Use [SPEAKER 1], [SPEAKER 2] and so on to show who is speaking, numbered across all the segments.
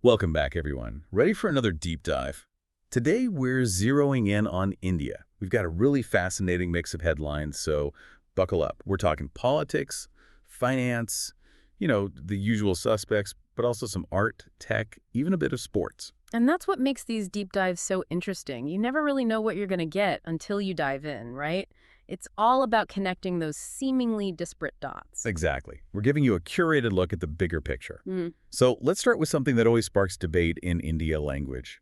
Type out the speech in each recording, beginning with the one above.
[SPEAKER 1] Welcome back, everyone. Ready for another deep dive? Today, we're zeroing in on India. We've got a really fascinating mix of headlines, so buckle up. We're talking politics, finance, the usual suspects, but also some art, tech, even a bit of sports.
[SPEAKER 2] And that's what makes these deep dives so interesting. You never really know what you're going to get until you dive in, right? It's all about connecting those seemingly disparate dots.
[SPEAKER 1] Exactly. We're giving you a curated look at the bigger picture.
[SPEAKER 2] Mm.
[SPEAKER 1] So let's start with something that always sparks debate in India language.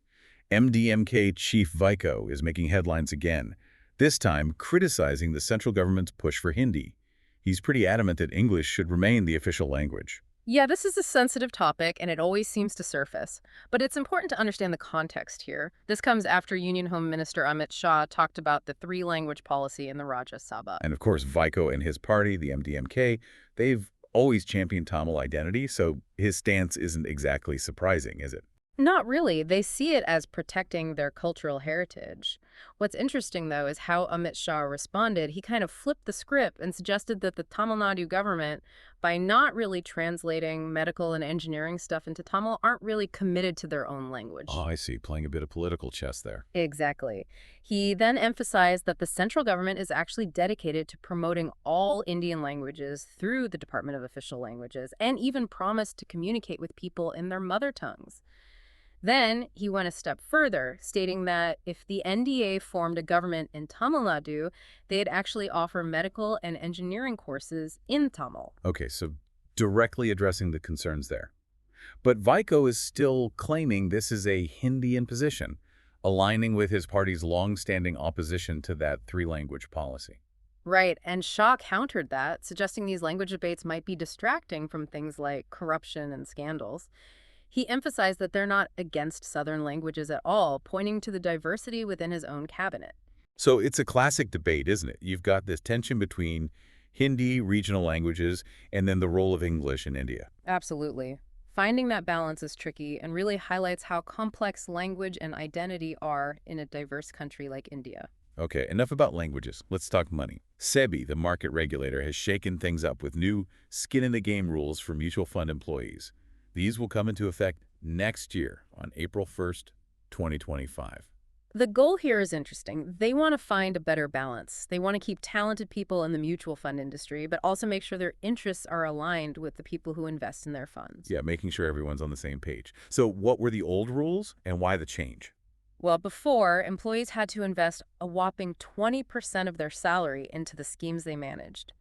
[SPEAKER 1] MDMK chief Vaiko is making headlines again, this time criticizing the central government's push for Hindi. He's pretty adamant that English should remain the official language.
[SPEAKER 2] Yeah, this is a sensitive topic, and it always seems to surface. But it's important to understand the context here. This comes after Union Home Minister Amit Shah talked about the three-language policy in the Rajya Sabha.
[SPEAKER 1] And of course, Vaiko and his party, the MDMK, they've always championed Tamil identity, so his stance isn't exactly surprising, is it?
[SPEAKER 2] Not really. They see it as protecting their cultural heritage. What's interesting, though, is how Amit Shah responded. He kind of flipped the script and suggested that the Tamil Nadu government, by not really translating medical and engineering stuff into Tamil, aren't really committed to their own
[SPEAKER 1] Oh,
[SPEAKER 2] language.
[SPEAKER 1] I see. Playing a bit of political chess there.
[SPEAKER 2] Exactly. He then emphasized that the central government is actually dedicated to promoting all Indian languages through the Department of Official Languages and even promised to communicate with people in their mother tongues. Then he went a step further, stating that if the NDA formed a government in Tamil Nadu, they'd actually offer medical and engineering courses in Tamil.
[SPEAKER 1] Okay, so directly addressing the concerns there. But Vaiko is still claiming this is a Hindi imposition, aligning with his party's long-standing opposition to that three-language policy.
[SPEAKER 2] Right, and Shah countered that, suggesting these language debates might be distracting from things like corruption and scandals. He emphasized that they're not against Southern languages at all, pointing to the diversity within his own cabinet.
[SPEAKER 1] So it's a classic debate, isn't it? You've got this tension between Hindi, regional languages, and then the role of English in India.
[SPEAKER 2] Absolutely. Finding that balance is tricky and really highlights how complex language and identity are in a diverse country like India.
[SPEAKER 1] Okay, enough about languages. Let's talk money. SEBI, the market regulator, has shaken things up with new skin-in-the-game rules for mutual fund employees. These will come into effect next year on April 1st, 2025.
[SPEAKER 2] The goal here is interesting. They want to find a better balance. They want to keep talented people in the mutual fund industry, but also make sure their interests are aligned with the people who invest in their funds.
[SPEAKER 1] Yeah, making sure everyone's on the same page. So what were the old rules and why the change?
[SPEAKER 2] Well, before, employees had to invest a whopping 20% of their salary into the schemes they managed.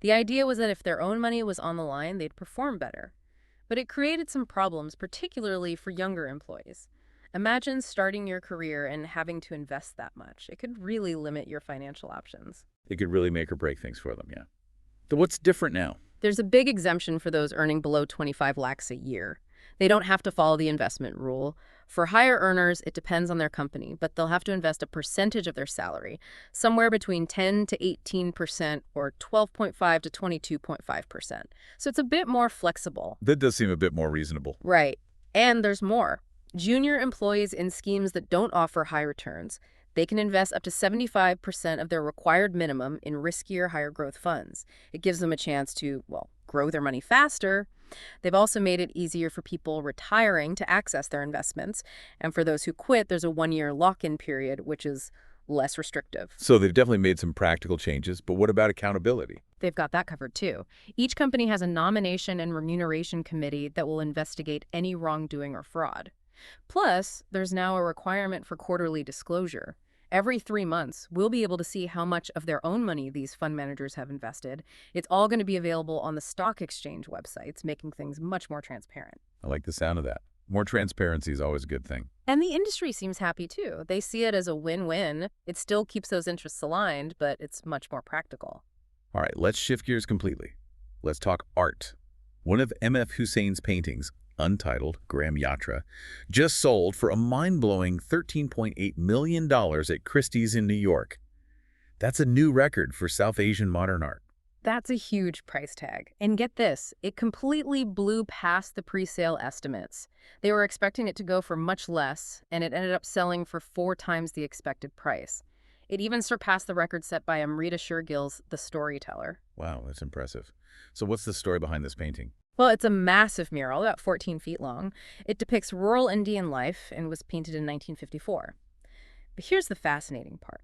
[SPEAKER 2] The idea was that if their own money was on the line, they'd perform better. But it created some problems, particularly for younger employees. Imagine starting your career and having to invest that much. It could really limit your financial options.
[SPEAKER 1] It could really make or break things for them, yeah. So what's different now?
[SPEAKER 2] There's a big exemption for those earning below 25 lakhs a year. They don't have to follow the investment rule. For higher earners, it depends on their company, but they'll have to invest a percentage of their salary, somewhere between 10 to 18% or 12.5 to 22.5%. So it's a bit more flexible.
[SPEAKER 1] That does seem a bit more reasonable.
[SPEAKER 2] Right. And there's more. Junior employees in schemes that don't offer high returns, they can invest up to 75% of their required minimum in riskier, higher growth funds. It gives them a chance to, well, grow their money faster. They've also made it easier for people retiring to access their investments. And for those who quit, there's a 1-year lock-in period, which is less restrictive.
[SPEAKER 1] So they've definitely made some practical changes, but what about accountability?
[SPEAKER 2] They've got that covered too. Each company has a nomination and remuneration committee that will investigate any wrongdoing or fraud. Plus, there's now a requirement for quarterly disclosure. Every 3 months, we'll be able to see how much of their own money these fund managers have invested. It's all going to be available on the stock exchange websites, making things much more transparent.
[SPEAKER 1] I like the sound of that. More transparency is always a good thing.
[SPEAKER 2] And the industry seems happy too. They see it as a win-win. It still keeps those interests aligned, but it's much more practical.
[SPEAKER 1] All right, let's shift gears completely. Let's talk art. One of M.F. Hussein's paintings, untitled Graham Yatra, just sold for a mind-blowing $13.8 million at Christie's in New York. That's a new record for South Asian modern art.
[SPEAKER 2] That's a huge price tag. And get this, it completely blew past the pre-sale estimates. They were expecting it to go for much less, and it ended up selling for 4 times the expected price. It even surpassed the record set by Amrita Shergill's The Storyteller.
[SPEAKER 1] Wow, that's impressive. So what's the story behind this painting?
[SPEAKER 2] Well, it's a massive mural, about 14 feet long. It depicts rural Indian life and was painted in 1954. But here's the fascinating part.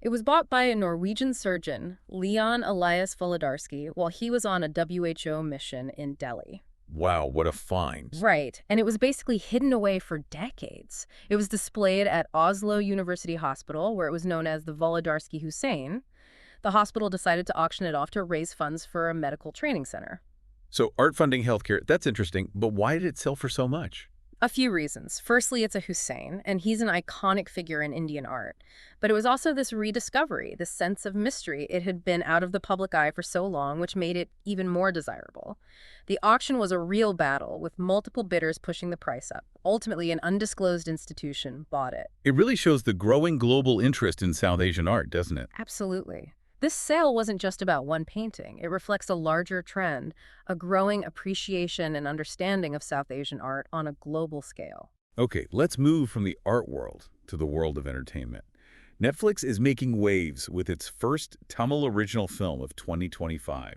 [SPEAKER 2] It was bought by a Norwegian surgeon, Leon Elias Volodarsky, while he was on a WHO mission in Delhi.
[SPEAKER 1] Wow, what a find.
[SPEAKER 2] Right, and it was basically hidden away for decades. It was displayed at Oslo University Hospital, where it was known as the Volodarsky Hussein. The hospital decided to auction it off to raise funds for a medical training center.
[SPEAKER 1] So art funding healthcare, that's interesting, but why did it sell for so much?
[SPEAKER 2] A few reasons. Firstly, it's a Hussein, and he's an iconic figure in Indian art. But it was also this rediscovery, this sense of mystery. It had been out of the public eye for so long, which made it even more desirable. The auction was a real battle, with multiple bidders pushing the price up. Ultimately, an undisclosed institution bought it.
[SPEAKER 1] It really shows the growing global interest in South Asian art, doesn't it?
[SPEAKER 2] Absolutely. This sale wasn't just about one painting. It reflects a larger trend, a growing appreciation and understanding of South Asian art on a global scale.
[SPEAKER 1] Okay, let's move from the art world to the world of entertainment. Netflix is making waves with its first Tamil original film of 2025.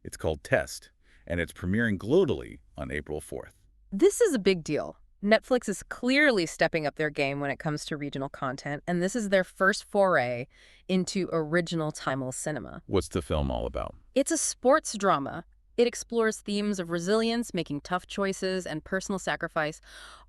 [SPEAKER 1] It's called Test, and it's premiering globally on April 4th.
[SPEAKER 2] This is a big deal. Netflix is clearly stepping up their game when it comes to regional content, and this is their first foray into original Tamil cinema.
[SPEAKER 1] What's the film all about?
[SPEAKER 2] It's a sports drama. It explores themes of resilience, making tough choices, and personal sacrifice,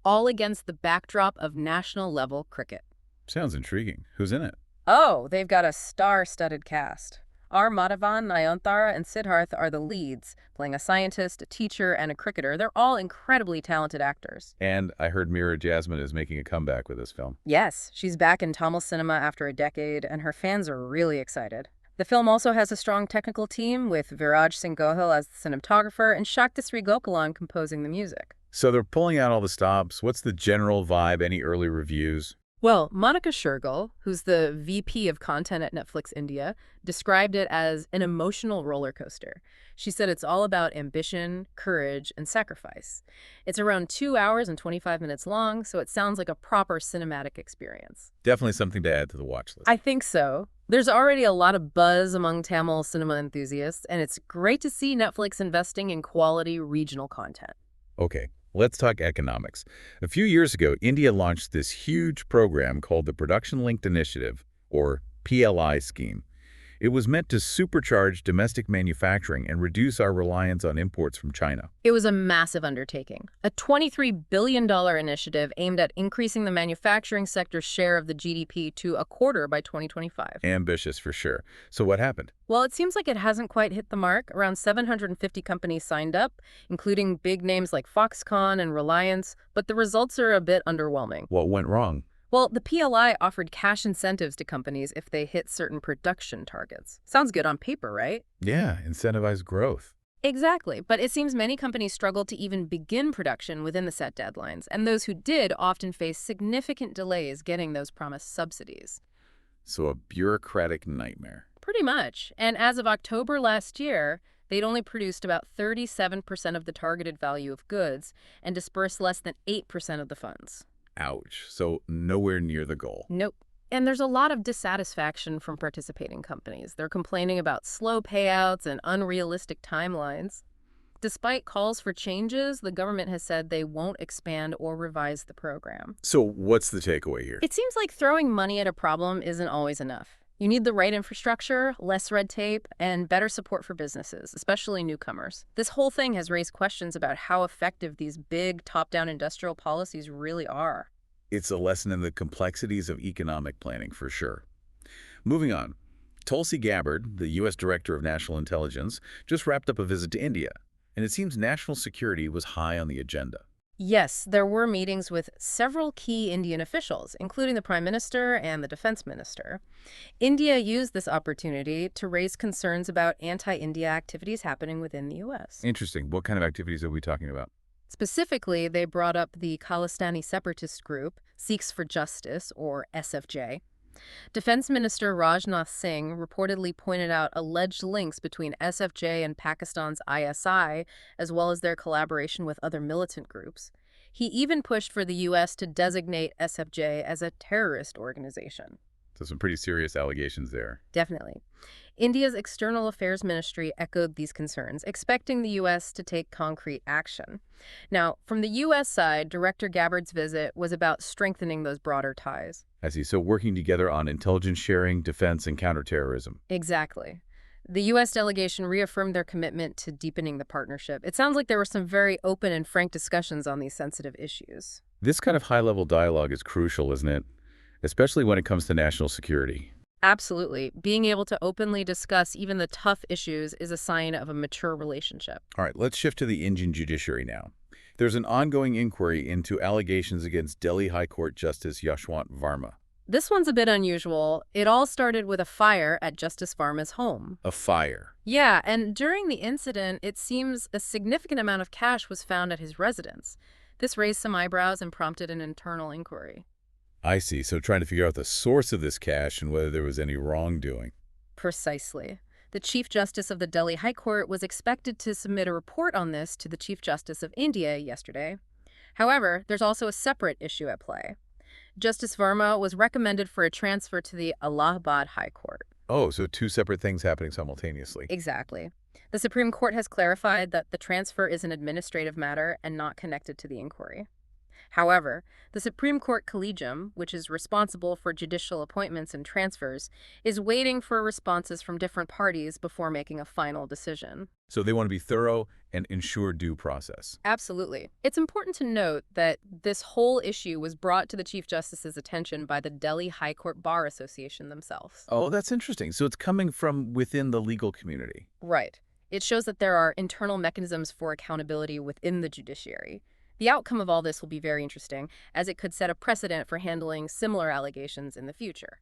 [SPEAKER 2] all against the backdrop of national-level cricket.
[SPEAKER 1] Sounds intriguing. Who's in it?
[SPEAKER 2] Oh, they've got a star-studded cast. R. Madhavan, Nayanthara, and Siddharth are the leads, playing a scientist, a teacher, and a cricketer. They're all incredibly talented actors.
[SPEAKER 1] And I heard Mira Jasmine is making a comeback with this film.
[SPEAKER 2] Yes, she's back in Tamil cinema after a decade, and her fans are really excited. The film also has a strong technical team, with Viraj Singh Gohil as the cinematographer and Shakti Sri Gokulan composing the music.
[SPEAKER 1] So they're pulling out all the stops. What's the general vibe? Any early reviews?
[SPEAKER 2] Well, Monica Shergill, who's the VP of content at Netflix India, described it as an emotional roller coaster. She said it's all about ambition, courage, and sacrifice. It's around 2 hours and 25 minutes long, so it sounds like a proper cinematic experience.
[SPEAKER 1] Definitely something to add to the watch list.
[SPEAKER 2] I think so. There's already a lot of buzz among Tamil cinema enthusiasts, and it's great to see Netflix investing in quality regional content.
[SPEAKER 1] Okay, let's talk economics. A few years ago, India launched this huge program called the Production Linked Initiative, or PLI scheme. It was meant to supercharge domestic manufacturing and reduce our reliance on imports from China.
[SPEAKER 2] It was a massive undertaking, a $23 billion initiative aimed at increasing the manufacturing sector's share of the GDP to a quarter by 2025.
[SPEAKER 1] Ambitious for sure. So what happened?
[SPEAKER 2] Well, it seems like it hasn't quite hit the mark. Around 750 companies signed up, including big names like Foxconn and Reliance, but the results are a bit underwhelming.
[SPEAKER 1] What went wrong?
[SPEAKER 2] Well, the PLI offered cash incentives to companies if they hit certain production targets. Sounds good on paper, right?
[SPEAKER 1] Yeah, incentivize growth.
[SPEAKER 2] Exactly, but it seems many companies struggled to even begin production within the set deadlines, and those who did often faced significant delays getting those promised subsidies.
[SPEAKER 1] So a bureaucratic nightmare.
[SPEAKER 2] Pretty much. And as of October last year, they'd only produced about 37% of the targeted value of goods and dispersed less than 8% of the funds.
[SPEAKER 1] Ouch. So nowhere near the goal.
[SPEAKER 2] Nope. And there's a lot of dissatisfaction from participating companies. They're complaining about slow payouts and unrealistic timelines. Despite calls for changes, the government has said they won't expand or revise the program.
[SPEAKER 1] So what's the takeaway here?
[SPEAKER 2] It seems like throwing money at a problem isn't always enough. You need the right infrastructure, less red tape, and better support for businesses, especially newcomers. This whole thing has raised questions about how effective these big top-down industrial policies really are.
[SPEAKER 1] It's a lesson in the complexities of economic planning for sure. Moving on, Tulsi Gabbard, the U.S. Director of National Intelligence, just wrapped up a visit to India, and it seems national security was high on the agenda.
[SPEAKER 2] Yes, there were meetings with several key Indian officials, including the Prime Minister and the Defense Minister. India used this opportunity to raise concerns about anti-India activities happening within the U.S.
[SPEAKER 1] Interesting. What kind of activities are we talking about?
[SPEAKER 2] Specifically, they brought up the Khalistani separatist group, Sikhs for Justice, or SFJ. Defense Minister Rajnath Singh reportedly pointed out alleged links between SFJ and Pakistan's ISI, as well as their collaboration with other militant groups. He even pushed for the U.S. to designate SFJ as a terrorist organization.
[SPEAKER 1] So some pretty serious allegations there.
[SPEAKER 2] Definitely. India's External Affairs Ministry echoed these concerns, expecting the U.S. to take concrete action. Now, from the U.S. side, Director Gabbard's visit was about strengthening those broader ties.
[SPEAKER 1] I see. So working together on intelligence sharing, defense, and counterterrorism.
[SPEAKER 2] Exactly. The U.S. delegation reaffirmed their commitment to deepening the partnership. It sounds like there were some very open and frank discussions on these sensitive issues.
[SPEAKER 1] This kind of high-level dialogue is crucial, isn't it? Especially when it comes to national security.
[SPEAKER 2] Absolutely. Being able to openly discuss even the tough issues is a sign of a mature relationship.
[SPEAKER 1] All right, let's shift to the Indian judiciary now. There's an ongoing inquiry into allegations against Delhi High Court Justice Yashwant Varma.
[SPEAKER 2] This one's a bit unusual. It all started with a fire at Justice Varma's home.
[SPEAKER 1] A fire.
[SPEAKER 2] Yeah, and during the incident, it seems a significant amount of cash was found at his residence. This raised some eyebrows and prompted an internal inquiry.
[SPEAKER 1] I see. So trying to figure out the source of this cash and whether there was any wrongdoing.
[SPEAKER 2] Precisely. The Chief Justice of the Delhi High Court was expected to submit a report on this to the Chief Justice of India yesterday. However, there's also a separate issue at play. Justice Varma was recommended for a transfer to the Allahabad High Court.
[SPEAKER 1] Oh, so two separate things happening simultaneously.
[SPEAKER 2] Exactly. The Supreme Court has clarified that the transfer is an administrative matter and not connected to the inquiry. However, the Supreme Court Collegium, which is responsible for judicial appointments and transfers, is waiting for responses from different parties before making a final decision.
[SPEAKER 1] So they want to be thorough and ensure due process.
[SPEAKER 2] Absolutely. It's important to note that this whole issue was brought to the Chief Justice's attention by the Delhi High Court Bar Association themselves.
[SPEAKER 1] Oh, that's interesting. So it's coming from within the legal community.
[SPEAKER 2] Right. It shows that there are internal mechanisms for accountability within the judiciary. The outcome of all this will be very interesting, as it could set a precedent for handling similar allegations in the future.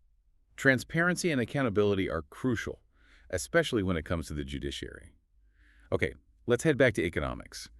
[SPEAKER 1] Transparency and accountability are crucial, especially when it comes to the judiciary. Okay, let's head back to economics.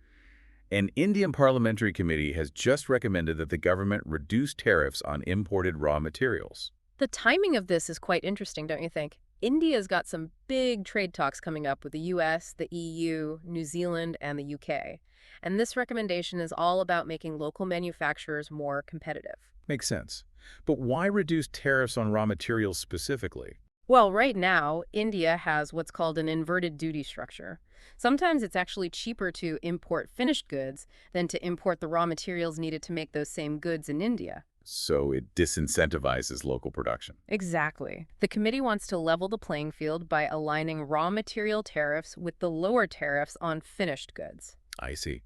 [SPEAKER 1] An Indian parliamentary committee has just recommended that the government reduce tariffs on imported raw materials.
[SPEAKER 2] The timing of this is quite interesting, don't you think? India's got some big trade talks coming up with the US, the EU, New Zealand, and the UK. And this recommendation is all about making local manufacturers more competitive.
[SPEAKER 1] Makes sense. But why reduce tariffs on raw materials specifically?
[SPEAKER 2] Well, right now, India has what's called an inverted duty structure. Sometimes it's actually cheaper to import finished goods than to import the raw materials needed to make those same goods in India.
[SPEAKER 1] So it disincentivizes local production.
[SPEAKER 2] Exactly. The committee wants to level the playing field by aligning raw material tariffs with the lower tariffs on finished goods.
[SPEAKER 1] I see.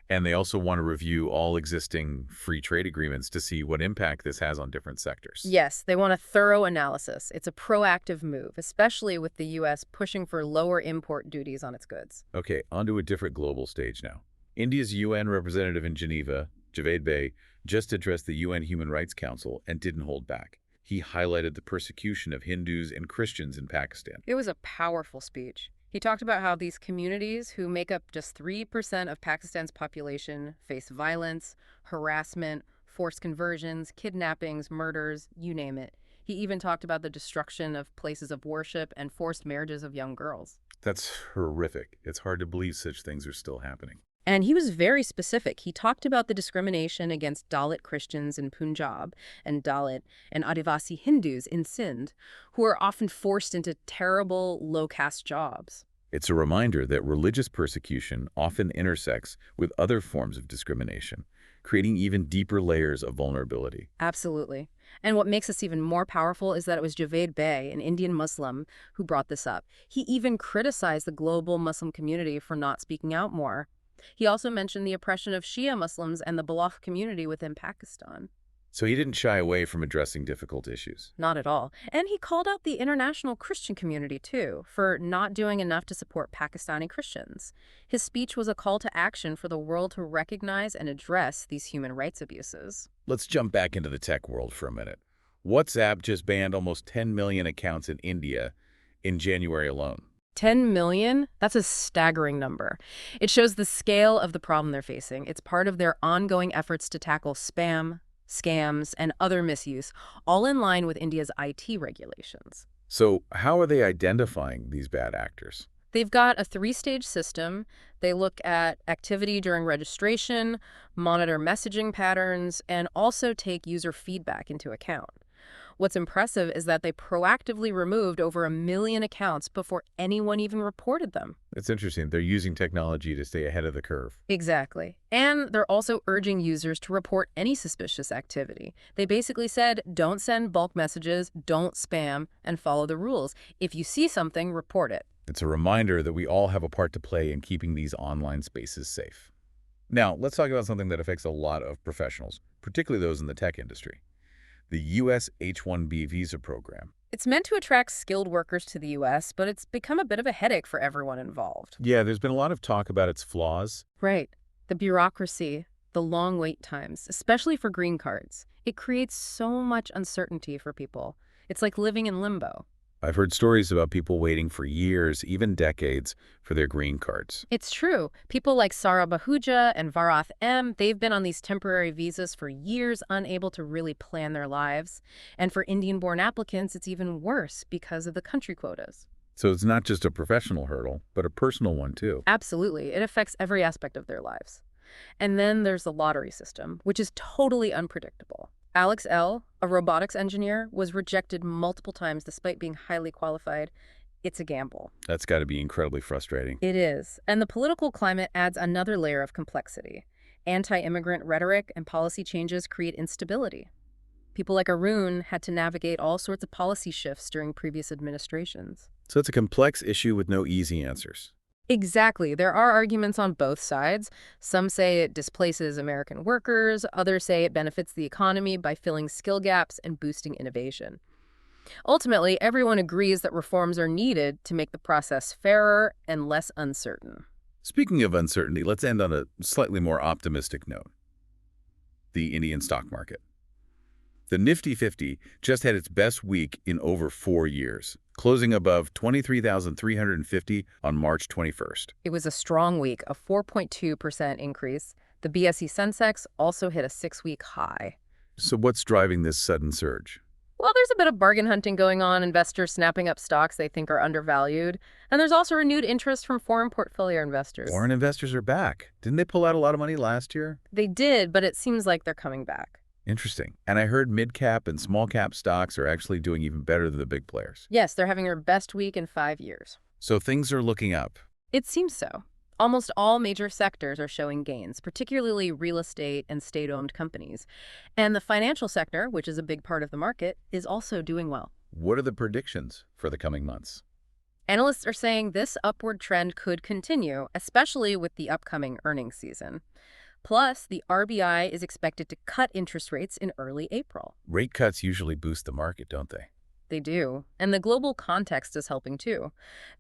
[SPEAKER 1] And they also want to review all existing free trade agreements to see what impact this has on different sectors.
[SPEAKER 2] Yes, they want a thorough analysis. It's a proactive move, especially with the U.S. pushing for lower import duties on its goods.
[SPEAKER 1] Okay, onto a different global stage now. India's UN representative in Geneva, Javed Bey, just addressed the UN Human Rights Council and didn't hold back. He highlighted the persecution of Hindus and Christians in Pakistan.
[SPEAKER 2] It was a powerful speech. He talked about how these communities, who make up just 3% of Pakistan's population, face violence, harassment, forced conversions, kidnappings, murders, you name it. He even talked about the destruction of places of worship and forced marriages of young girls.
[SPEAKER 1] That's horrific. It's hard to believe such things are still happening.
[SPEAKER 2] And he was very specific. He talked about the discrimination against Dalit Christians in Punjab and Dalit and Adivasi Hindus in Sindh, who are often forced into terrible, low-caste jobs.
[SPEAKER 1] It's a reminder that religious persecution often intersects with other forms of discrimination, creating even deeper layers of vulnerability.
[SPEAKER 2] Absolutely. And what makes this even more powerful is that it was Javed Bey, an Indian Muslim, who brought this up. He even criticized the global Muslim community for not speaking out more. He also mentioned the oppression of Shia Muslims and the Baloch community within Pakistan.
[SPEAKER 1] So he didn't shy away from addressing difficult issues.
[SPEAKER 2] Not at all. And he called out the international Christian community, too, for not doing enough to support Pakistani Christians. His speech was a call to action for the world to recognize and address these human rights abuses.
[SPEAKER 1] Let's jump back into the tech world for a minute. WhatsApp just banned almost 10 million accounts in India in January alone.
[SPEAKER 2] 10 million? That's a staggering number. It shows the scale of the problem they're facing. It's part of their ongoing efforts to tackle spam, scams, and other misuse, all in line with India's IT regulations.
[SPEAKER 1] So how are they identifying these bad actors?
[SPEAKER 2] They've got a 3-stage system. They look at activity during registration, monitor messaging patterns, and also take user feedback into account. What's impressive is that they proactively removed over 1 million accounts before anyone even reported them.
[SPEAKER 1] It's interesting. They're using technology to stay ahead of the curve.
[SPEAKER 2] Exactly. And they're also urging users to report any suspicious activity. They basically said, don't send bulk messages, don't spam, and follow the rules. If you see something, report it.
[SPEAKER 1] It's a reminder that we all have a part to play in keeping these online spaces safe. Now, let's talk about something that affects a lot of professionals, particularly those in the tech industry. The U.S. H-1B visa program.
[SPEAKER 2] It's meant to attract skilled workers to the U.S., but it's become a bit of a headache for everyone involved.
[SPEAKER 1] Yeah, there's been a lot of talk about its flaws.
[SPEAKER 2] Right. The bureaucracy, the long wait times, especially for green cards. It creates so much uncertainty for people. It's like living in limbo.
[SPEAKER 1] I've heard stories about people waiting for years, even decades, for their green cards.
[SPEAKER 2] It's true. People like Sara Bahuja and Varath M., they've been on these temporary visas for years, unable to really plan their lives. And for Indian-born applicants, it's even worse because of the country quotas.
[SPEAKER 1] So it's not just a professional hurdle, but a personal one too.
[SPEAKER 2] Absolutely. It affects every aspect of their lives. And then there's the lottery system, which is totally unpredictable. Alex L., a robotics engineer, was rejected multiple times despite being highly qualified. It's a gamble.
[SPEAKER 1] That's got to be incredibly frustrating.
[SPEAKER 2] It is. And the political climate adds another layer of complexity. Anti-immigrant rhetoric and policy changes create instability. People like Arun had to navigate all sorts of policy shifts during previous administrations.
[SPEAKER 1] So it's a complex issue with no easy answers.
[SPEAKER 2] Exactly. There are arguments on both sides. Some say it displaces American workers. Others say it benefits the economy by filling skill gaps and boosting innovation. Ultimately, everyone agrees that reforms are needed to make the process fairer and less uncertain.
[SPEAKER 1] Speaking of uncertainty, let's end on a slightly more optimistic note. The Indian stock market. The Nifty 50 just had its best week in over 4 years, closing above 23,350 on March 21st.
[SPEAKER 2] It was a strong week, a 4.2% increase. The BSE Sensex also hit a 6-week high.
[SPEAKER 1] So what's driving this sudden surge?
[SPEAKER 2] Well, there's a bit of bargain hunting going on, investors snapping up stocks they think are undervalued. And there's also renewed interest from foreign portfolio investors.
[SPEAKER 1] Foreign investors are back. Didn't they pull out a lot of money last year?
[SPEAKER 2] They did, but it seems like they're coming back.
[SPEAKER 1] Interesting. And I heard mid-cap and small-cap stocks are actually doing even better than the big players.
[SPEAKER 2] Yes, they're having their best week in 5 years.
[SPEAKER 1] So things are looking up.
[SPEAKER 2] It seems so. Almost all major sectors are showing gains, particularly real estate and state-owned companies. And the financial sector, which is a big part of the market, is also doing well.
[SPEAKER 1] What are the predictions for the coming months?
[SPEAKER 2] Analysts are saying this upward trend could continue, especially with the upcoming earnings season. Plus, the RBI is expected to cut interest rates in early April.
[SPEAKER 1] Rate cuts usually boost the market, don't they?
[SPEAKER 2] They do. And the global context is helping too.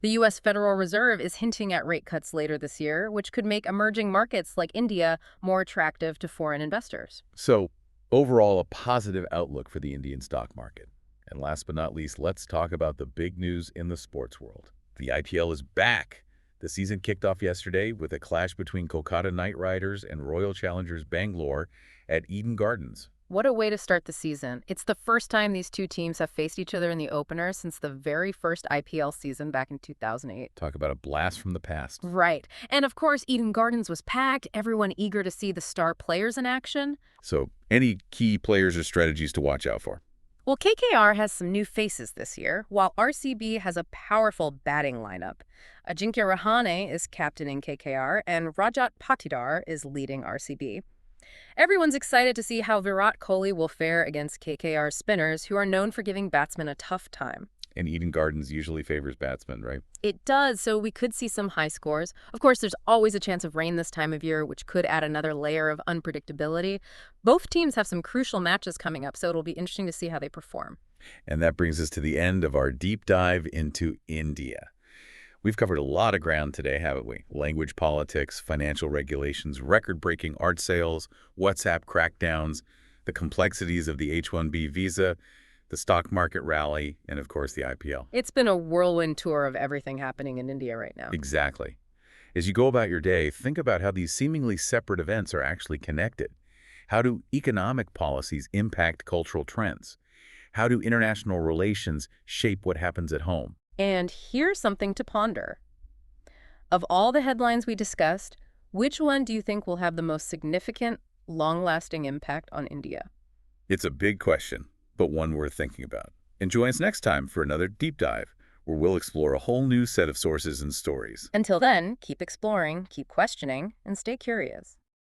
[SPEAKER 2] The U.S. Federal Reserve is hinting at rate cuts later this year, which could make emerging markets like India more attractive to foreign investors.
[SPEAKER 1] So, overall, a positive outlook for the Indian stock market. And last but not least, let's talk about the big news in the sports world. The IPL is back. The season kicked off yesterday with a clash between Kolkata Knight Riders and Royal Challengers Bangalore at Eden Gardens.
[SPEAKER 2] What a way to start the season. It's the first time these two teams have faced each other in the opener since the very first IPL season back in 2008.
[SPEAKER 1] Talk about a blast from the past.
[SPEAKER 2] Right. And of course, Eden Gardens was packed, everyone eager to see the star players in action.
[SPEAKER 1] So, any key players or strategies to watch out for?
[SPEAKER 2] Well, KKR has some new faces this year, while RCB has a powerful batting lineup. Ajinkya Rahane is captain in KKR, and Rajat Patidar is leading RCB. Everyone's excited to see how Virat Kohli will fare against KKR spinners, who are known for giving batsmen a tough time.
[SPEAKER 1] And Eden Gardens usually favors batsmen, right?
[SPEAKER 2] It does, so we could see some high scores. Of course, there's always a chance of rain this time of year, which could add another layer of unpredictability. Both teams have some crucial matches coming up, so it'll be interesting to see how they perform.
[SPEAKER 1] And that brings us to the end of our deep dive into India. We've covered a lot of ground today, haven't we? Language politics, financial regulations, record-breaking art sales, WhatsApp crackdowns, the complexities of the H-1B visa, the stock market rally, and of course the IPL.
[SPEAKER 2] It's been a whirlwind tour of everything happening in India right now.
[SPEAKER 1] Exactly. As you go about your day, think about how these seemingly separate events are actually connected. How do economic policies impact cultural trends? How do international relations shape what happens at home?
[SPEAKER 2] And here's something to ponder. Of all the headlines we discussed, which one do you think will have the most significant, long-lasting impact on India?
[SPEAKER 1] It's a big question, but one worth thinking about. And join us next time for another deep dive, where we'll explore a whole new set of sources and stories.
[SPEAKER 2] Until then, keep exploring, keep questioning, and stay curious.